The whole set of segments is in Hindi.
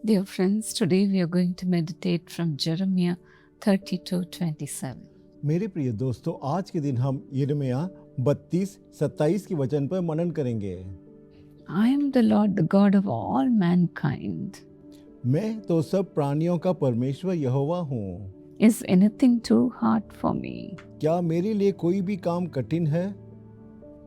Dear friends, today we are going to meditate from Jeremiah 32:27. मेरे प्रिय दोस्तों, आज के दिन हम यिर्मयाह 32-27 की वचन पर मनन करेंगे। I am the Lord, the God of all mankind. मैं तो सब प्राणियों का परमेश्वर यहोवा हूँ। Is anything too hard for me? क्या मेरे लिए कोई भी काम कठिन है?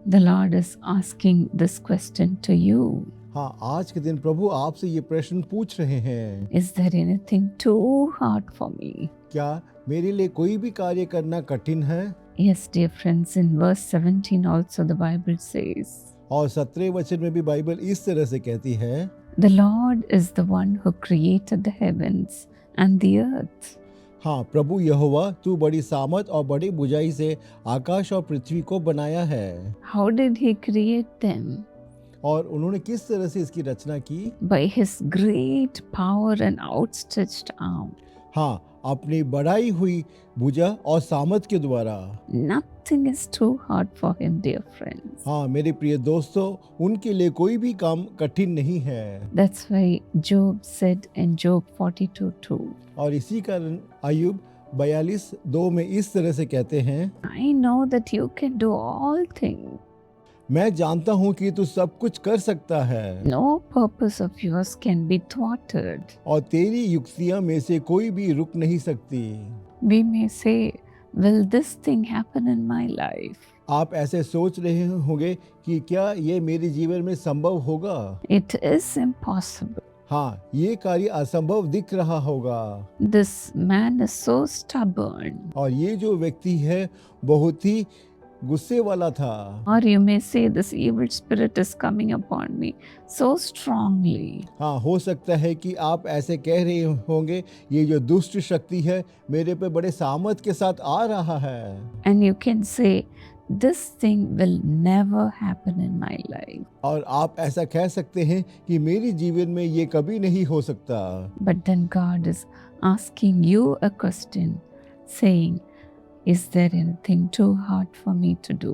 The Lord is asking this question to you. हाँ, आज के दिन प्रभु आपसे ये प्रश्न पूछ रहे हैं। Is there anything too hard for me? क्या मेरे लिए कोई भी कार्य करना कठिन है? Yes, dear friends, in verse 17 also the Bible says, और 17 वचन में भी बाइबल इस तरह से कहती है, The Lord is the one who created the heavens and the earth. हाँ, प्रभु यहोवा तू बड़ी सामर्थ और बड़ी बुझाई से आकाश और पृथ्वी को बनाया है। How did he create them? और उन्होंने किस तरह से इसकी रचना की? By his great power and outstretched arm. हाँ, अपनी बढ़ाई हुई भुजा और सामर्थ के द्वारा। Nothing is too hard for him, dear friends. हाँ, मेरे प्रिय दोस्तों, उनके लिए कोई भी काम कठिन नहीं है। That's why Job said in Job 42:2, और इसी कारण अय्यूब 42:2 में इस तरह से कहते हैं, I know that you can do all things. मैं जानता हूँ कि तू सब कुछ कर सकता है No purpose of yours can be thwarted. और तेरी युक्तियाँ में से कोई भी रुक नहीं सकती। We may say, will this thing happen in my life? आप ऐसे सोच रहे होंगे कि क्या ये मेरे जीवन में संभव होगा? It is impossible. हाँ, ये कार्य असंभव दिख रहा होगा। This man is so stubborn. और ये जो व्यक्ति है बहुत ही गुस्से वाला था। Or you may say, this evil spirit is coming upon me so strongly. हाँ, हो सकता है कि आप ऐसे कह रहे होंगे, ये जो दुष्ट शक्ति है मेरे पे बड़े सामर्थ के साथ आ रहा है। And you can say, this thing will never happen in my life. और आप ऐसा कह सकते हैं कि मेरे जीवन में ये कभी नहीं हो सकता। But then God is asking you a question, saying, is there anything too hard for me to do?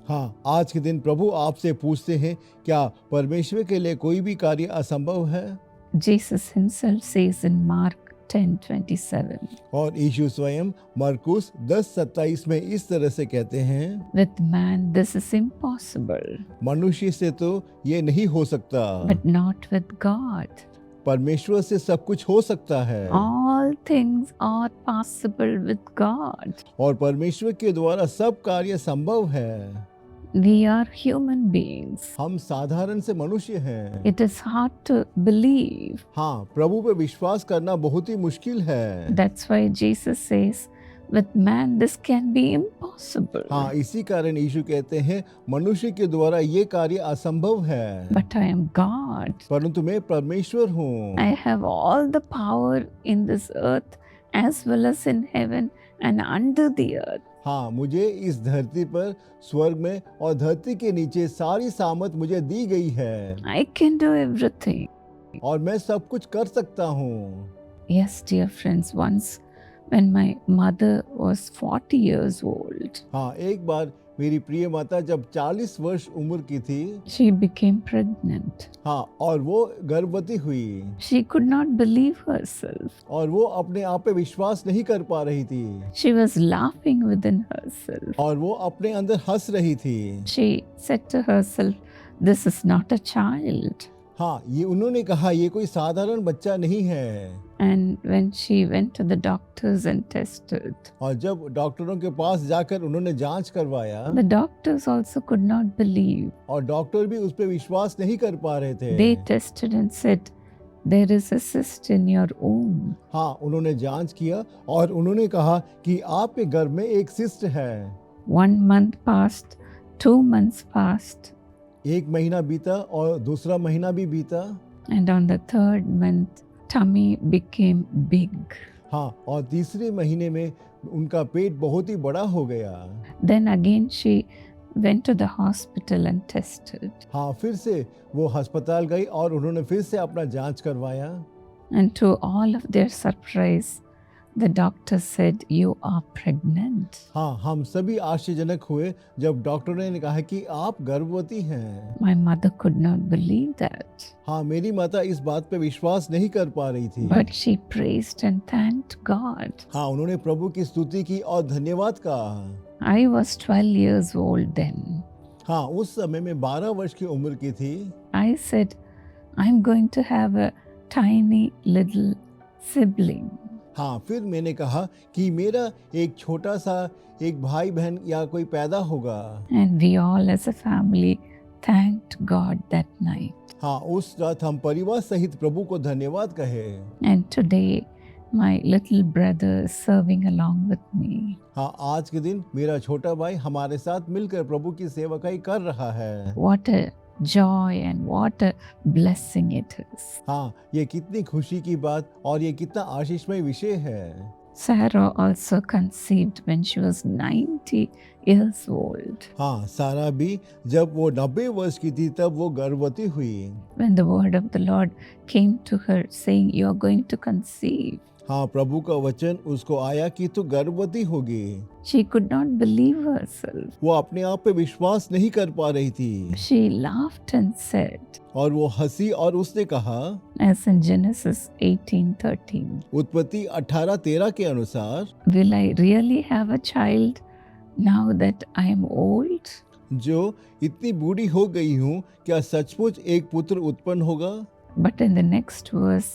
हाँ, आज के दिन प्रभु आपसे पूछते हैं, क्या परमेश्वर के लिए कोई भी कार्य असंभव है? Jesus himself says in Mark 10:27, और यीशु स्वयं मरकुस 10:27 में इस तरह से कहते हैं, with man this is impossible, मनुष्य से तो ये नहीं हो सकता, but not with God. परमेश्वर से सब कुछ हो सकता है। All things are possible with God. और परमेश्वर के द्वारा सब कार्य संभव है। We are human beings. हम साधारण से मनुष्य हैं। It is hard to believe. हाँ, प्रभु पे विश्वास करना बहुत ही मुश्किल है। That's why Jesus says, with man this can be impossible. हाँ, इसी कारण यीशु कहते हैं, मनुष्य के द्वारा ये कार्य असंभव है। But I am God. परंतु मैं परमेश्वर हूँ। I have all the power in this earth as well as in heaven and under the earth. हाँ, मुझे इस धरती पर, स्वर्ग में और धरती के नीचे सारी सामर्थ मुझे दी गई है। I can do everything. और मैं सब कुछ कर सकता हूँ। Yes, dear friends, once when my mother was 40 years old, हाँ, एक बार मेरी प्रिय माता जब 40 वर्ष उम्र की थी, she became pregnant. हाँ, और वो गर्भवती हुई। She could not believe herself. और वो अपने आप पे विश्वास नहीं कर पा रही थी। She was laughing within herself. और वो अपने अंदर हंस रही थी। She said to herself, this is not a child. हाँ, ये उन्होंने कहा, ये कोई साधारण बच्चा नहीं है। And when she went to the doctors and tested, और जब डॉक्टरों के पास जाकर उन्होंने जांच करवाया, the doctors also could not believe. और डॉक्टर भी उस पे विश्वास नहीं कर पा रहे थे। They tested and said, there is a cyst in your womb. हाँ, उन्होंने जांच किया और उन्होंने कहा कि आपके गर्भ में एक सिस्ट है। 1 month passed, 2 months passed, एक महीना बीता और दूसरा महीना भी बीता। and on the 3rd month, tummy became big. हाँ, और तीसरे महीने में उनका पेट बहुत ही बड़ा हो गया। Then again she went to the hospital and tested. हाँ, फिर से वो अस्पताल गई और उन्होंने फिर से अपना जांच करवाया। And to all of their surprise, The doctor said, "You are pregnant." हाँ, हम सभी आश्चर्यजनक हुए जब डॉक्टर ने कहा कि आप गर्भवती हैं। My mother could not believe that, हाँ, मेरी माता इस बात पे विश्वास नहीं कर पा रही थी। but she praised and thanked God. हाँ, उन्होंने प्रभु की स्तुति की और धन्यवाद कहा। I was 12 years old then. हाँ, उस समय में 12 वर्ष की उम्र की थी। I said, "I'm going to have a tiny little sibling." हाँ, फिर मैंने कहा कि मेरा एक छोटा सा एक भाई बहन या कोई पैदा होगा। And we all as a family thanked God that night. हाँ, उस रात हम परिवार सहित प्रभु को धन्यवाद कहे। And today, my little brother is serving along with me. हाँ, आज के दिन मेरा छोटा भाई हमारे साथ मिलकर प्रभु की सेवकाई कर रहा है। What a joy and what a blessing it is. हाँ, ये कितनी खुशी की बात और ये कितना आशीषमय विषय है। Sarah also conceived when she was 90 years old. हाँ, सारा भी जब वो 90 वर्ष की थी तब वो गर्भवती हुई। When the word of the Lord came to her saying, "You are going to conceive," हाँ, प्रभु का वचन उसको आया कि तू गर्भवती होगी। she could not believe herself. वो अपने आप पे विश्वास नहीं कर पा रही थी She laughed and said, और वो हंसी और उसने कहा, as in Genesis 18:13, उत्पत्ति 18:13 के अनुसार, "Will I really have a child now that I am old?" जो इतनी बूढ़ी हो गई हूँ, क्या सचमुच एक पुत्र उत्पन्न होगा? But in the next verse,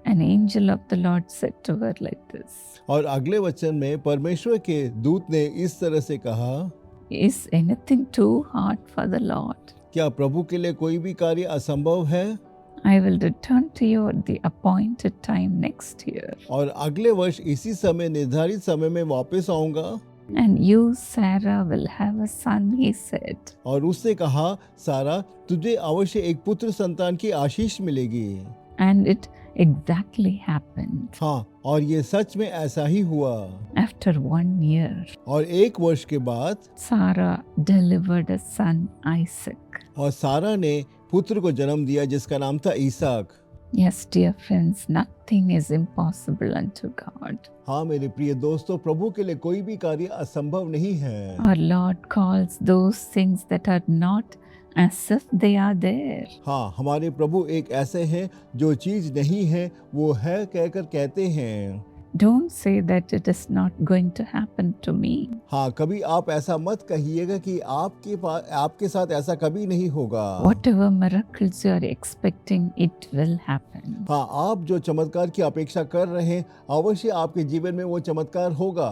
an angel of the Lord said to her like this, और अगले वचन में परमेश्वर के दूत ने इस तरह से कहा, "Is anything too hard for the Lord? क्या प्रभु के लिए कोई भी कार्य असंभव है? I will return to you at the appointed time next year, और अगले वर्ष इसी समय निर्धारित समय में वापस आऊंगा। and you, Sarah, will have a son," he said. और उसने कहा, सारा, तुझे अवश्य एक पुत्र संतान की आशीष मिलेगी। And it exactly happened. हाँ, और ये सच में ऐसा ही हुआ। After 1 year, और एक वर्ष के बाद Sarah delivered a son, Isaac. और सारा ने पुत्र को जन्म दिया जिसका नाम था Isak. Yes, dear friends, nothing is impossible unto God. हाँ मेरे प्रिय दोस्तों, प्रभु के लिए कोई भी कार्य असंभव नहीं है। Our Lord calls those things that are not as if they are there. हाँ, हमारे प्रभु एक ऐसे हैं जो चीज नहीं है वो है कहकर कहते हैं। Don't say that it is not going to happen to me. हाँ, कभी आप ऐसा मत कहिएगा कि आपके साथ ऐसा कभी नहीं होगा। Whatever miracles you are expecting, it will happen. हाँ, आप जो चमत्कार की अपेक्षा कर रहे हैं, अवश्य आपके जीवन में वो चमत्कार होगा।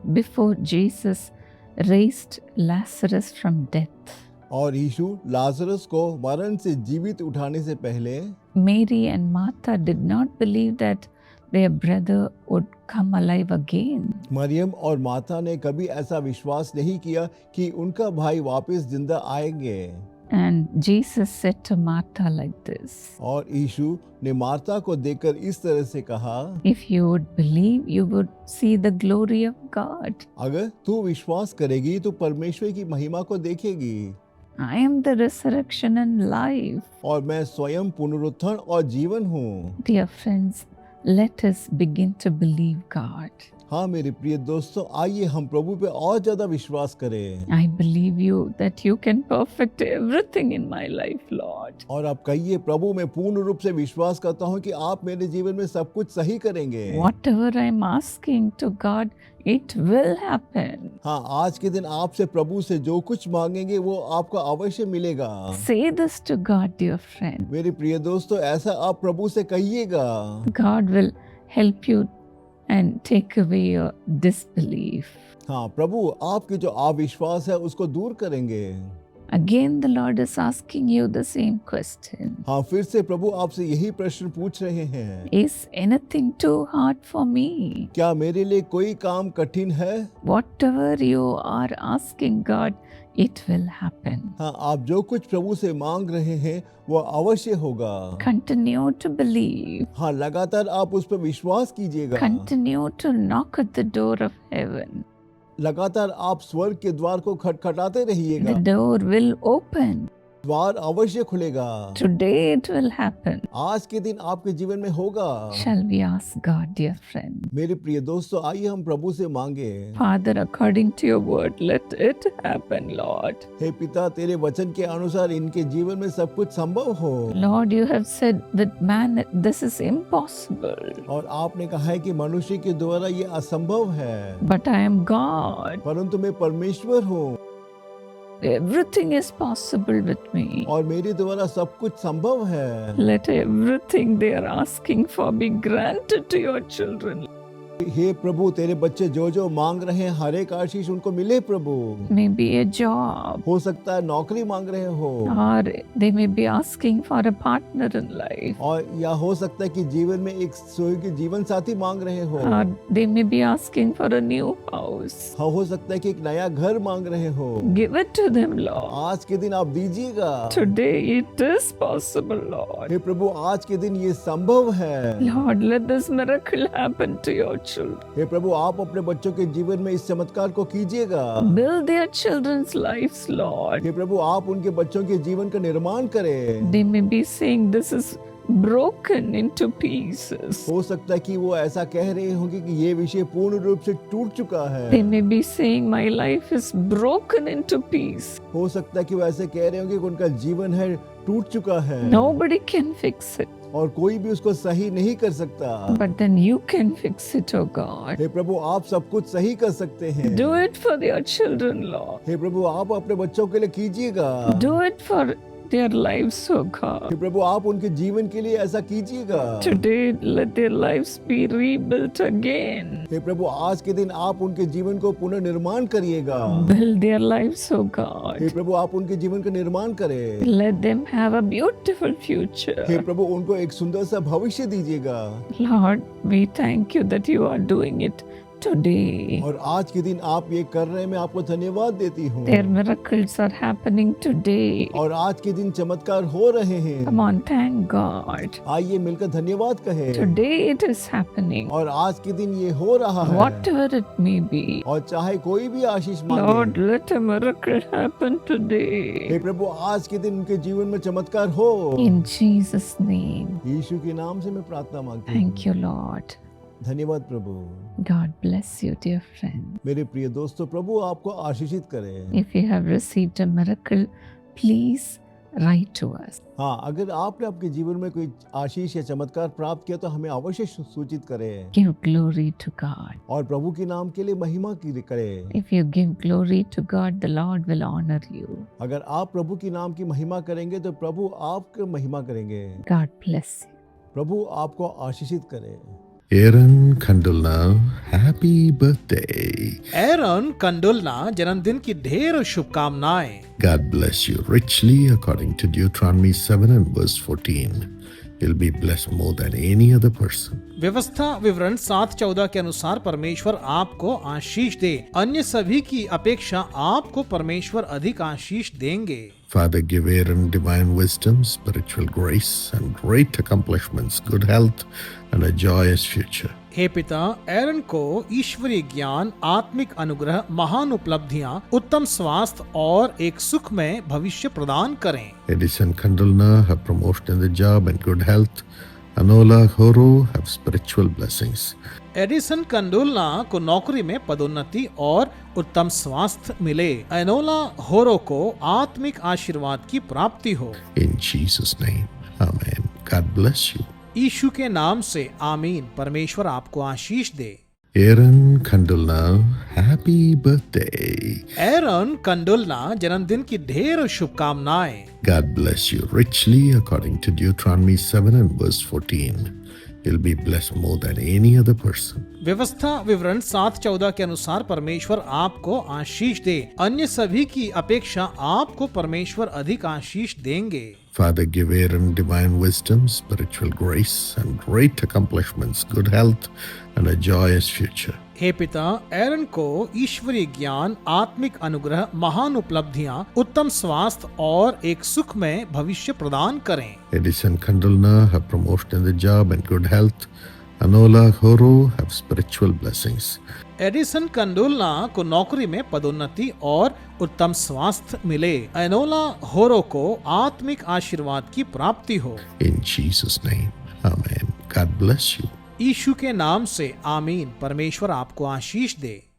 Before Jesus raised Lazarus from death, और यीशु लाजरस को मरण से जीवित उठाने से पहले Mary and Martha did not believe that their brother would come alive again. Maryam और माता ने कभी ऐसा विश्वास नहीं किया कि उनका भाई वापस जिंदा आएंगे। And Jesus said to Martha like this, और यीशु ने मार्ता को देखकर इस तरह से कहा, "If you would believe, you would see the glory of God. अगर तू विश्वास करेगी तो परमेश्वर की महिमा को देखेगी। I am the resurrection and life." और मैं स्वयं पुनरुत्थान और जीवन हूँ। Dear friends, let us begin to believe God. हाँ मेरे प्रिय दोस्तों, आइए हम प्रभु पे और ज्यादा विश्वास करें। I believe you that you can perfect everything in my life, Lord. और आप कहिए, प्रभु मैं पूर्ण रूप से विश्वास करता हूँ कि आप मेरे जीवन में सब कुछ सही करेंगे। Whatever I'm asking to God, it will happen. हाँ, आज के दिन आपसे प्रभु से जो कुछ मांगेंगे वो आपको अवश्य मिलेगा। Say this to God, dear friend. मेरे प्रिय दोस्तों, ऐसा आप प्रभु से कहिएगा। God will help you and take away your disbelief. हाँ, प्रभु आपके जो अविश्वास है उसको दूर करेंगे। Again, the Lord is asking you the same question. हाँ, फिर से प्रभु आपसे यही प्रश्न पूछ रहे हैं, Is anything too hard for me? क्या मेरे लिए कोई काम कठिन है? Whatever you are asking God, it will happen. हाँ, आप जो कुछ प्रभु से मांग रहे हैं वो अवश्य होगा। Continue to believe. हाँ, लगातार आप उस पर विश्वास कीजिएगा। Continue to knock at the door of heaven. लगातार आप स्वर्ग के द्वार को खटखटाते रहिएगा। The door will open. द्वार अवश्य खुलेगा। Today it will happen. आज के दिन आपके जीवन में होगा। Shall we ask God, dear friend? मेरे प्रिय दोस्तों, आइए हम प्रभु से मांगे। Father, according to your word, let it happen, Lord. हे पिता, तेरे वचन के अनुसार इनके जीवन में सब कुछ संभव हो। Lord, you have said that man, this is impossible. और आपने कहा है कि मनुष्य के द्वारा ये असंभव है, But I am God. परंतु मैं परमेश्वर हूँ Everything is possible with me. और मेरे द्वारा सब कुछ संभव है। Let everything they are asking for be granted to your children. हे प्रभु, तेरे बच्चे जो जो मांग रहे हैं, हर एक आशीष उनको मिले प्रभु। Maybe a job, हो सकता है नौकरी मांग रहे हो, or they may be asking for a partner in life, और या हो सकता है कि जीवन में एक सुयोग्य जीवन साथी मांग रहे हो, or they may be asking for a new house. हाँ, हो सकता है कि एक नया घर मांग रहे हो। Give it to them, Lord. आज के दिन आप दीजिएगा। Today it is possible, Lord. हे प्रभु, आज के दिन ये संभव है। Lord, let this miracle happen to your children. हे प्रभु, आप अपने बच्चों के जीवन में इस चमत्कार को कीजिएगा। Build their children's lives, Lord. हे प्रभु, आप उनके बच्चों के जीवन का निर्माण करें। They may be saying this is broken into pieces. हो सकता है कि वो ऐसा कह रहे होंगे कि ये विषय पूर्ण रूप से टूट चुका है। They may be saying my life is broken into pieces. हो सकता है कि वो ऐसे कह रहे होंगे कि उनका जीवन है टूट चुका है, Nobody can fix it, और कोई भी उसको सही नहीं कर सकता। but then you can fix it, oh God. हे प्रभु, आप सब कुछ सही कर सकते हैं। Do it for their children, Lord. हे प्रभु, आप अपने बच्चों के लिए कीजिएगा। Do it for their lives, oh God. हे प्रभु, आप उनके जीवन के लिए ऐसा कीजिएगा। Today, let their lives be rebuilt again. हे प्रभु, आज के दिन आप उनके जीवन को पुनर्निर्माण करिएगा। Build their lives, oh hey God. प्रभु, आप उनके जीवन का निर्माण करें। Let them have a beautiful hey future. प्रभु, उनको एक सुंदर सा भविष्य दीजिएगा। Lord, we thank you that you are doing it today. और आज के दिन आप ये कर रहे हैं, मैं आपको धन्यवाद देती हूँ। Their miracles are happening today. और आज के दिन चमत्कार हो रहे हैं। Come on, thank God. आइए मिलकर धन्यवाद कहें। Today it is happening. और आज के दिन ये हो रहा है। Whatever it may be. और चाहे कोई भी आशीष Lord, मांगे, let a miracle happen today. हे प्रभु, आज के दिन उनके जीवन में चमत्कार हो। In Jesus' name. यीशु के नाम से मैं प्रार्थना मांगती हूँ। Thank you, Lord. धन्यवाद प्रभु। God bless you, dear friend. मेरे प्रिय दोस्तों, प्रभु आपको आशीषित करे। If you have received a miracle, please write to us. हाँ, अगर आपने आपके जीवन में कोई आशीष या चमत्कार प्राप्त किया तो हमें अवश्य सूचित करें Give glory to God. और प्रभु के नाम के लिए महिमा की करें। If you give glory to God, the Lord will honor you. अगर आप प्रभु के नाम की महिमा करेंगे तो प्रभु आपकी महिमा करेंगे। God bless you. प्रभु आपको आशीषित करे। Aaron Kandulna, happy birthday. एरन कंडुलना जन्मदिन की ढेर शुभकामनाएं। God bless you richly according to Deuteronomy 7 and verse 14. You'll be blessed more than any other person. व्यवस्था विवरण 7:14 के अनुसार परमेश्वर आपको आशीष दे, अन्य सभी की अपेक्षा आपको परमेश्वर अधिक आशीष देंगे। Father, give Aaron divine wisdom, spiritual grace, and great accomplishments, good health, and a joyous future. हे पिता, एरन को ईश्वरीय ज्ञान, आत्मिक अनुग्रह, महान उपलब्धियां, उत्तम स्वास्थ्य और एक सुखमय भविष्य प्रदान करें। Edison Kandulna have promotion in the job and good health. Anola Horo have spiritual blessings. Edison Kandulna को नौकरी में पदोन्नति और उत्तम स्वास्थ्य मिले। एनोला होरो को आत्मिक आशीर्वाद की प्राप्ति हो। In Jesus' name, Amen. God bless you. यीशु के नाम से आमीन। परमेश्वर आपको आशीष दे। Aaron Kandulna, happy birthday. एरन कंडुलना जन्मदिन की ढेर शुभकामनाएं। God bless you richly according to Deuteronomy 7 and verse 14. You'll be blessed more than any other person. व्यवस्था विवरण 7:14 के अनुसार परमेश्वर आपको आशीष दे, अन्य सभी की अपेक्षा आपको परमेश्वर अधिक आशीष देंगे। Father, give Aaron divine wisdom, spiritual grace, and great accomplishments, good health, and a joyous future. हे पिता, एरन को ईश्वरीय ज्ञान, आत्मिक अनुग्रह, महान उपलब्धियां, उत्तम स्वास्थ्य और एक सुखमय भविष्य प्रदान करें। Edison Kandulna have promotion in the job and good health. Anola Horo have spiritual blessings. Edison Kandulna को नौकरी में पदोन्नति और उत्तम स्वास्थ्य मिले। एनोला होरो को आत्मिक आशीर्वाद की प्राप्ति हो। In Jesus' name, Amen. God bless you. यीशु के नाम से आमीन। परमेश्वर आपको आशीष दे।